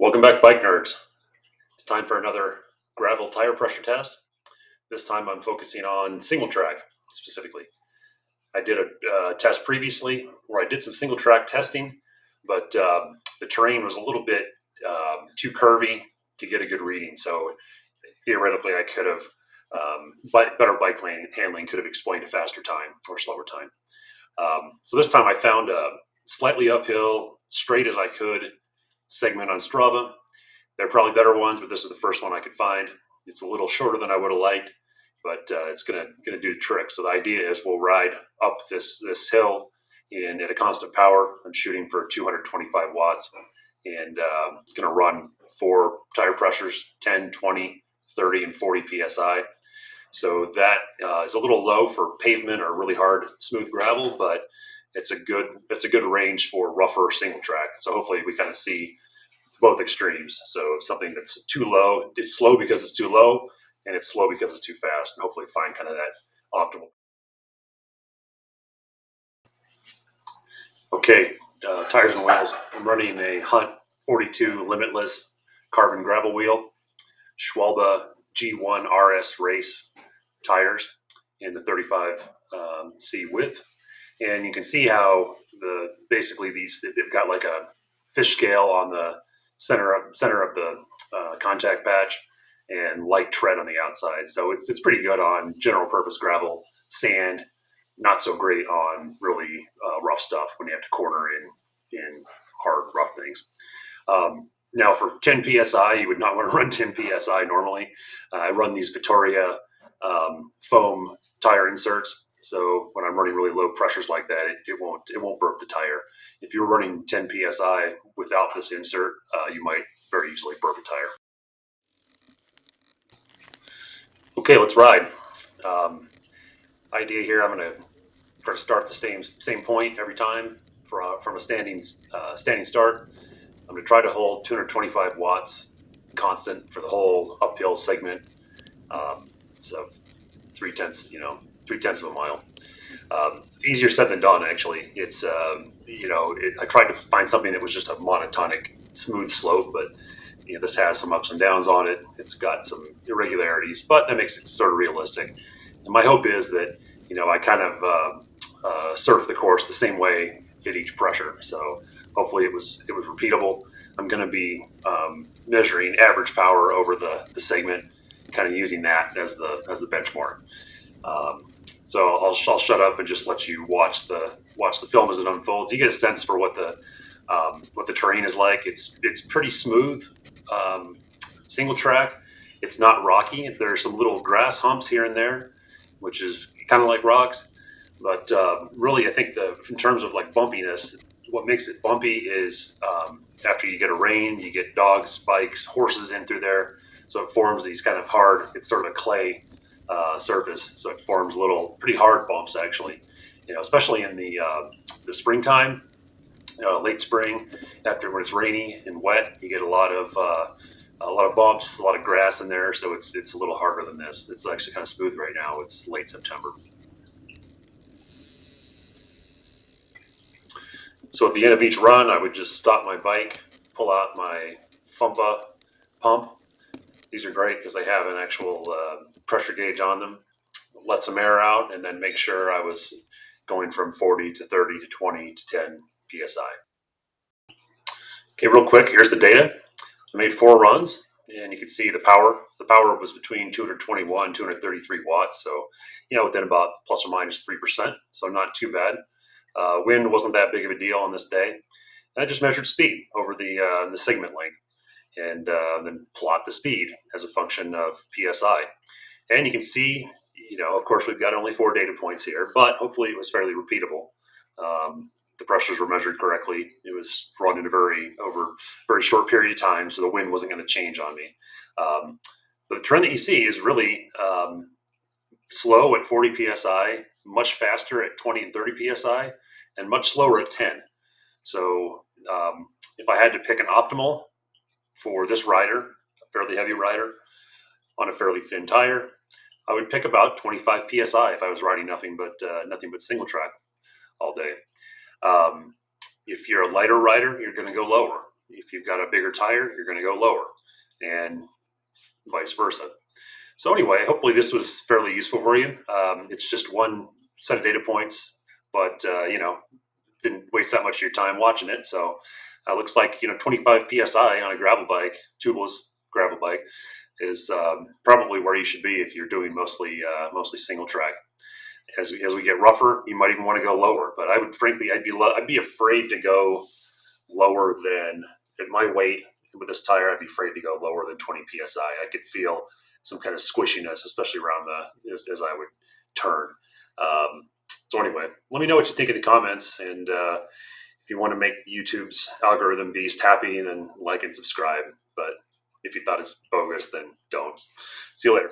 Welcome back, bike nerds. It's time for another gravel tire pressure test. This time I'm focusing on Singletrack specifically. I did a test previously where I did some Singletrack testing, but the terrain was a little bit too curvy to get a good reading. So theoretically, I could have better bike lane handling could have explained a faster time or slower time. So this time I found a slightly uphill, straight as I could segment on Strava. There are probably better ones, but this is the first one I could find. It's a little shorter than I would have liked, but it's gonna do the trick. So the idea is we'll ride up this hill at a constant power. I'm shooting for 225 watts and gonna run 4 tire pressures: 10, 20, 30, and 40 psi. So that is a little low for pavement or really hard, smooth gravel, but it's a good range for rougher single track. So hopefully we kind of see both extremes. So something that's too low, it's slow because it's too low, and it's slow because it's too fast. And hopefully find kind of that optimal. Okay, tires and wheels. I'm running a Hunt 42 Limitless carbon gravel wheel, Schwalbe G-One RS Race tires in the 35C width. And you can see how basically they've got like a fish scale on the center of the contact patch and light tread on the outside. So it's pretty good on general purpose gravel, sand, not so great on really rough stuff when you have to corner in hard, rough things. Now for 10 PSI, you would not want to run 10 PSI normally. I run these Vittoria foam tire inserts. So when I'm running really low pressures like that, it won't burp the tire. If you're running 10 psi without this insert, you might very easily burp a tire. Okay, let's ride. Idea here: I'm going to try to start the same point every time from a standing start. I'm going to try to hold 225 watts constant for the whole uphill segment. So 3/10 of a mile. Easier said than done, actually. It's I tried to find something that was just a monotonic, smooth slope, but this has some ups and downs on it. It's got some irregularities, but that makes it sort of realistic. And my hope is that I kind of surf the course the same way at each pressure. So hopefully it was repeatable. I'm going to be measuring average power over the segment, kind of using that as the benchmark. So I'll shut up and just let you watch the film as it unfolds. You get a sense for what the terrain is like. It's pretty smooth, single track. It's not rocky. There are some little grass humps here and there, which is kind of like rocks. But really, I think in terms of like bumpiness, what makes it bumpy is after you get a rain, you get dogs, bikes, horses in through there. So it forms these kind of hard. It's sort of a clay surface, so it forms little pretty hard bumps actually. Especially in the springtime, late spring, after when it's rainy and wet, you get a lot of bumps, a lot of grass in there. So it's a little harder than this. It's actually kind of smooth right now. It's late September. So at the end of each run, I would just stop my bike, pull out my Fumpa pump. These are great because they have an actual pressure gauge on them. Let some air out, and then make sure I was going from 40 to 30 to 20 to 10 psi. Okay, real quick, here's the data. I made 4 runs, and you can see the power. The power was between 221 and 233 watts, so within about plus or minus 3%, so not too bad. Wind wasn't that big of a deal on this day. And I just measured speed over the segment length, and then plot the speed as a function of psi. And you can see, of course, we've got only 4 data points here, but hopefully it was fairly repeatable. The pressures were measured correctly. It was run in a very short period of time, so the wind wasn't going to change on me. But the trend that you see is really slow at 40 psi, much faster at 20 and 30 psi, and much slower at 10. So if I had to pick an optimal for this rider, a fairly heavy rider on a fairly thin tire, I would pick about 25 psi if I was riding nothing but single track all day. If you're a lighter rider, you're going to go lower. If If you've got a bigger tire, you're going to go lower, and vice versa. So anyway, hopefully this was fairly useful for you. It's just one set of data points, but didn't waste that much of your time watching it. So looks like 25 psi on a gravel bike, tubeless gravel bike, is probably where you should be if you're doing mostly single track. As we get rougher, you might even want to go lower. But I would frankly, I'd be afraid to go lower than at my weight with this tire. I'd be afraid to go lower than 20 psi. I could feel some kind of squishiness, especially around as I would turn. So anyway, let me know what you think in the comments, and if you want to make YouTube's algorithm beast happy, then like and subscribe. But if you thought it's bogus, then don't. See you later.